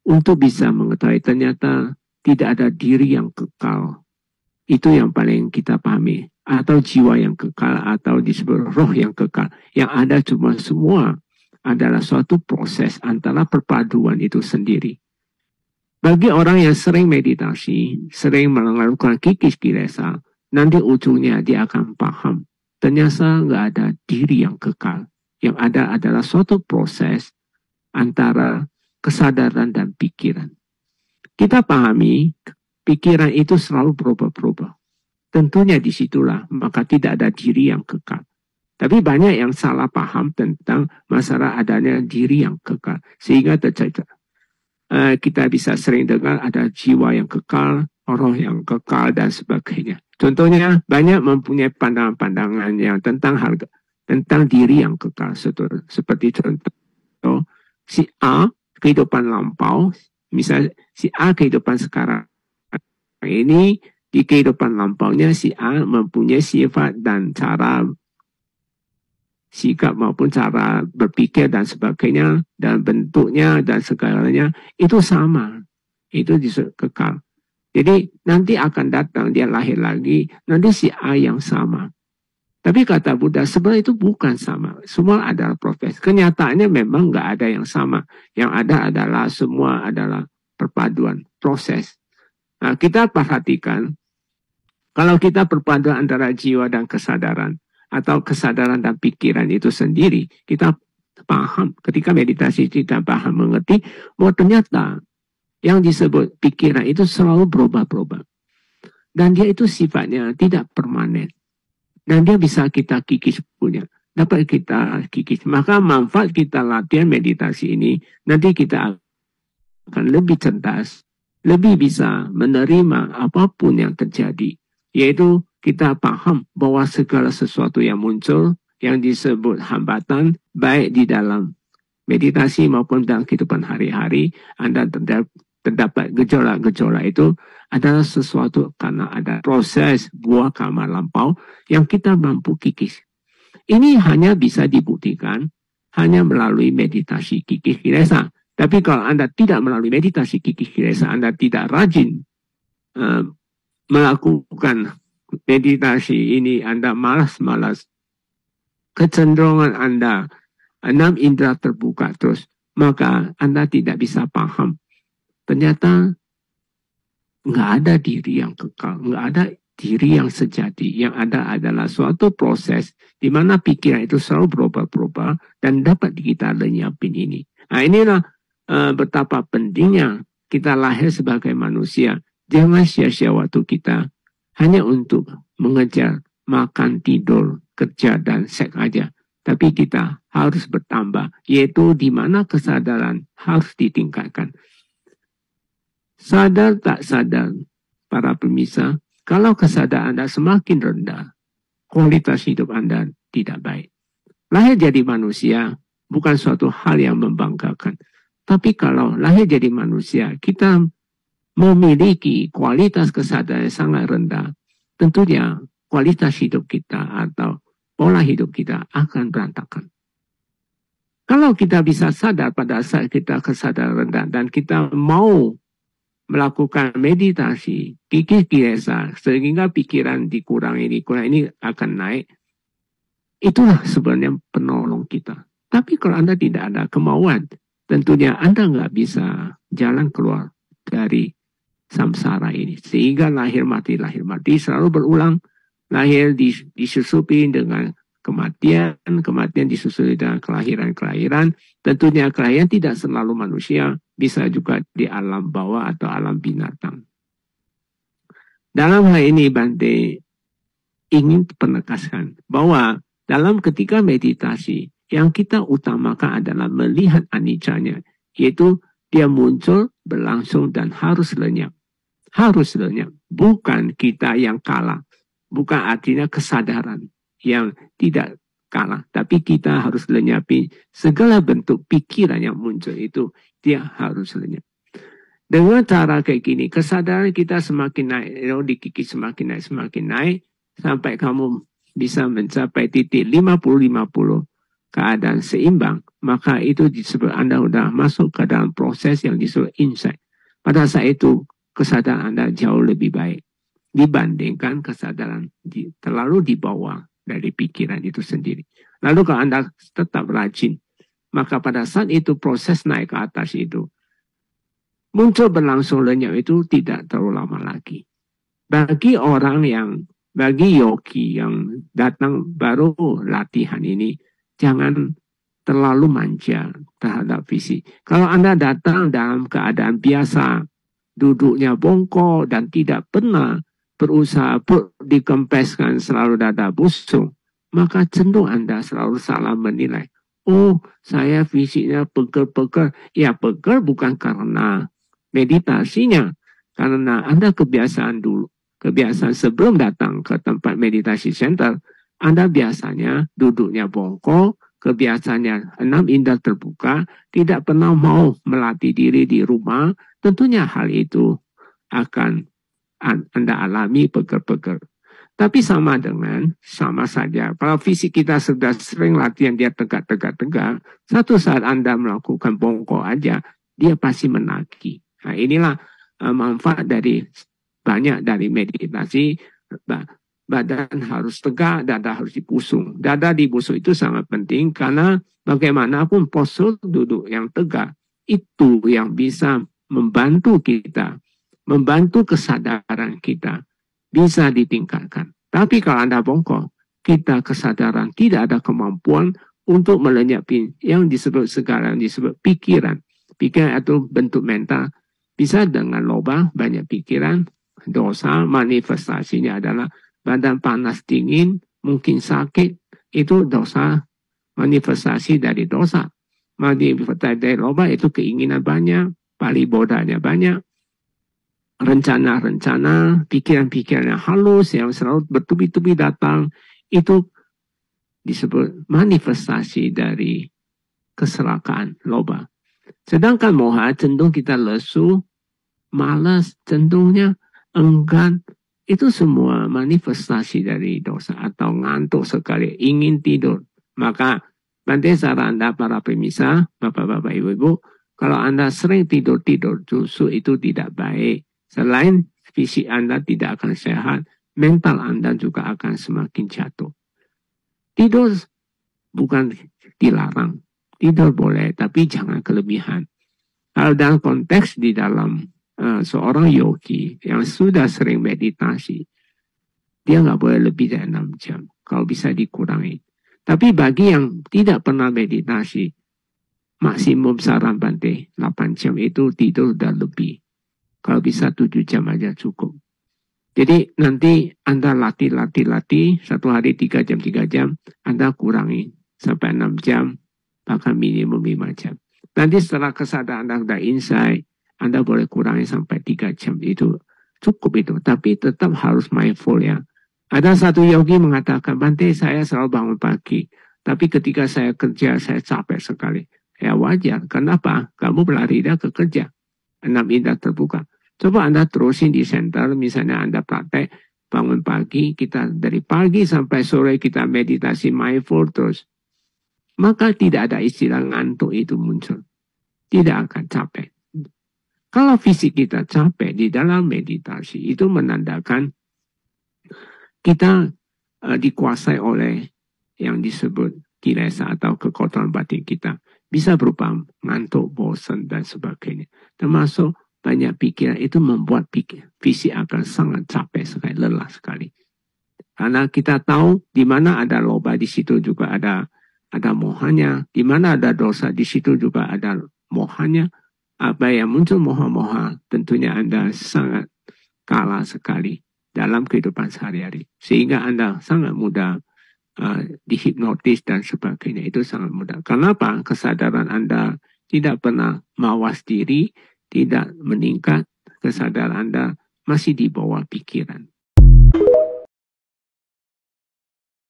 untuk bisa mengetahui ternyata tidak ada diri yang kekal. Itu yang paling kita pahami. Atau jiwa yang kekal, atau disebut roh yang kekal. Yang ada cuma semua adalah suatu proses antara perpaduan itu sendiri. Bagi orang yang sering meditasi, sering melakukan kikis kilesa, nanti ujungnya dia akan paham. Ternyata nggak ada diri yang kekal. Yang ada adalah suatu proses antara kesadaran dan pikiran. Kita pahami, pikiran itu selalu berubah-ubah. Tentunya disitulah, maka tidak ada diri yang kekal. Tapi banyak yang salah paham tentang masalah adanya diri yang kekal. Sehingga terjadi, kita bisa sering dengar ada jiwa yang kekal, roh yang kekal, dan sebagainya. Contohnya, banyak mempunyai pandangan-pandangan yang tentang diri yang kekal. Seperti contoh, si A, kehidupan lampau, misal si A kehidupan sekarang ini, di kehidupan lampaunya si A mempunyai sifat dan cara sikap maupun cara berpikir dan sebagainya, dan bentuknya dan segalanya itu sama. Itu disebut kekal. Jadi nanti akan datang dia lahir lagi, nanti si A yang sama. Tapi kata Buddha, sebenarnya itu bukan sama. Semua adalah proses. Kenyataannya memang nggak ada yang sama. Yang ada adalah semua adalah perpaduan, proses. Nah, kita perhatikan, kalau kita perpaduan antara jiwa dan kesadaran, atau kesadaran dan pikiran itu sendiri, kita paham. Ketika meditasi kita paham, mengerti, bahwa ternyata yang disebut pikiran itu selalu berubah-ubah. Dan dia itu sifatnya tidak permanen. Dan dia bisa kita kikis punya. Dapat kita kikis. Maka manfaat kita latihan meditasi ini, nanti kita akan lebih cerdas, lebih bisa menerima apapun yang terjadi. Yaitu kita paham bahwa segala sesuatu yang muncul, yang disebut hambatan, baik di dalam meditasi maupun dalam kehidupan hari-hari, Anda terdapat gejolak-gejolak itu adalah sesuatu karena ada proses buah karma lampau yang kita mampu kikis. Ini hanya bisa dibuktikan hanya melalui meditasi kikis kilesa. Tapi kalau Anda tidak melalui meditasi kikis kilesa, Anda tidak rajin melakukan meditasi ini, Anda malas-malas, kecenderungan Anda 6 indera terbuka terus, maka Anda tidak bisa paham. Ternyata nggak ada diri yang kekal, nggak ada diri yang sejati. Yang ada adalah suatu proses di mana pikiran itu selalu berubah-ubah dan dapat kita lenyapin ini. Nah, inilah betapa pentingnya kita lahir sebagai manusia. Jangan sia-sia waktu kita hanya untuk mengejar makan, tidur, kerja, dan seks aja. Tapi kita harus bertambah, yaitu di mana kesadaran harus ditingkatkan. Sadar tak sadar, para pemirsa, kalau kesadaran Anda semakin rendah, kualitas hidup Anda tidak baik. Lahir jadi manusia bukan suatu hal yang membanggakan. Tapi kalau lahir jadi manusia, kita memiliki kualitas kesadaran yang sangat rendah, tentunya kualitas hidup kita atau pola hidup kita akan berantakan. Kalau kita bisa sadar pada saat kita kesadaran rendah dan kita mau melakukan meditasi, kikis kilesa, sehingga pikiran dikurangi ini akan naik. Itulah sebenarnya penolong kita. Tapi kalau Anda tidak ada kemauan, tentunya Anda nggak bisa jalan keluar dari samsara ini. Sehingga lahir mati selalu berulang. Lahir disusupi dengan kematian, kematian disusul dengan kelahiran. Tentunya kelahiran tidak selalu manusia, bisa juga di alam bawah atau alam binatang. Dalam hal ini Bante ingin penegaskan bahwa dalam ketika meditasi yang kita utamakan adalah melihat anicanya, yaitu dia muncul, berlangsung, dan harus lenyap. Harus lenyap, bukan kita yang kalah, bukan artinya kesadaran yang tidak kalah, tapi kita harus lenyapi segala bentuk pikiran yang muncul itu, dia harus lenyap. Dengan cara kayak gini, kesadaran kita semakin naik, dikikis semakin naik, sampai kamu bisa mencapai titik 50-50. keadaan seimbang, maka itu disebut Anda sudah masuk ke dalam proses yang disebut insight. Pada saat itu, kesadaran Anda jauh lebih baik dibandingkan kesadaran terlalu di bawah dari pikiran itu sendiri. Lalu kalau Anda tetap rajin, maka pada saat itu proses naik ke atas itu, muncul berlangsung lenyap itu tidak terlalu lama lagi. Bagi yogi yang datang baru latihan ini, jangan terlalu manja terhadap fisik. Kalau Anda datang dalam keadaan biasa, duduknya bongkok dan tidak pernah berusaha dikempeskan selalu dada busuk, maka cenderung Anda selalu salah menilai. Oh, saya fisiknya pegel-pegel. Ya, pegel bukan karena meditasinya. Karena Anda kebiasaan dulu. Kebiasaan sebelum datang ke tempat meditasi center, Anda biasanya duduknya bongkok, kebiasaannya 6 indera terbuka, tidak pernah mau melatih diri di rumah. Tentunya hal itu akan Anda alami pegel-pegel. Tapi sama saja. Kalau fisik kita sudah sering latihan dia tegak-tegak, satu saat Anda melakukan bongkok aja, dia pasti menagih. Nah, inilah manfaat banyak dari meditasi. Badan harus tegak, dada harus dibusung. Dada dibusung itu sangat penting karena bagaimanapun postur duduk yang tegak, itu yang bisa membantu kita, membantu kesadaran kita bisa ditingkatkan. Tapi kalau Anda bongkok, kita kesadaran tidak ada kemampuan untuk melenyapkan yang disebut sekarang disebut pikiran. Pikiran itu bentuk mental. Bisa dengan loba, banyak pikiran, dosa, manifestasinya adalah badan panas dingin, mungkin sakit, itu dosa, manifestasi dari dosa. Manifestasi dari loba itu keinginan banyak, palibodanya banyak, rencana-rencana, pikiran-pikiran yang halus yang selalu bertubi-tubi datang, itu disebut manifestasi dari keserakaan, loba. Sedangkan moha cenderung kita lesu, malas, cenderungnya enggan, itu semua manifestasi dari dosa atau ngantuk sekali, ingin tidur. Maka nanti saran Anda para pemirsa, bapak-bapak, ibu-ibu, kalau Anda sering tidur-tidur, justru itu tidak baik. Selain fisik Anda tidak akan sehat, mental Anda juga akan semakin jatuh. Tidur bukan dilarang. Tidur boleh, tapi jangan kelebihan. Kalau dalam konteks di dalam seorang yogi yang sudah sering meditasi, dia nggak boleh lebih dari 6 jam. Kalau bisa dikurangi. Tapi bagi yang tidak pernah meditasi, maksimum saran Bante 8 jam itu tidur udah lebih. Kalau bisa 7 jam aja cukup. Jadi nanti Anda latih, satu hari 3 jam, Anda kurangi sampai 6 jam, bahkan minimum 5 jam. Nanti setelah kesadaran Anda sudah insight, Anda boleh kurangi sampai 3 jam, itu cukup itu. Tapi tetap harus mindful ya. Ada satu yogi mengatakan, Bante saya selalu bangun pagi, tapi ketika saya kerja saya capek sekali. Ya wajar, kenapa? Kamu berlari ke kerja, 6 indera terbuka. Coba Anda terusin di center, misalnya Anda praktek bangun pagi, kita dari pagi sampai sore kita meditasi mindful terus. Maka tidak ada istilah ngantuk itu muncul. Tidak akan capek. Kalau fisik kita capek di dalam meditasi, itu menandakan kita dikuasai oleh yang disebut kilesa atau kekotoran batin kita. Bisa berupa ngantuk, bosan, dan sebagainya. Termasuk banyak pikiran itu membuat fisik akan sangat capek sekali, lelah sekali. Karena kita tahu di mana ada loba, di situ juga ada mohanya. Di mana ada dosa, di situ juga ada mohanya. Apa yang muncul moha-moha, tentunya Anda sangat kalah sekali dalam kehidupan sehari-hari. Sehingga Anda sangat mudah dihipnotis dan sebagainya. Itu sangat mudah. Kenapa? Kesadaran Anda tidak pernah mawas diri, tidak meningkat, kesadaran Anda masih di bawah pikiran.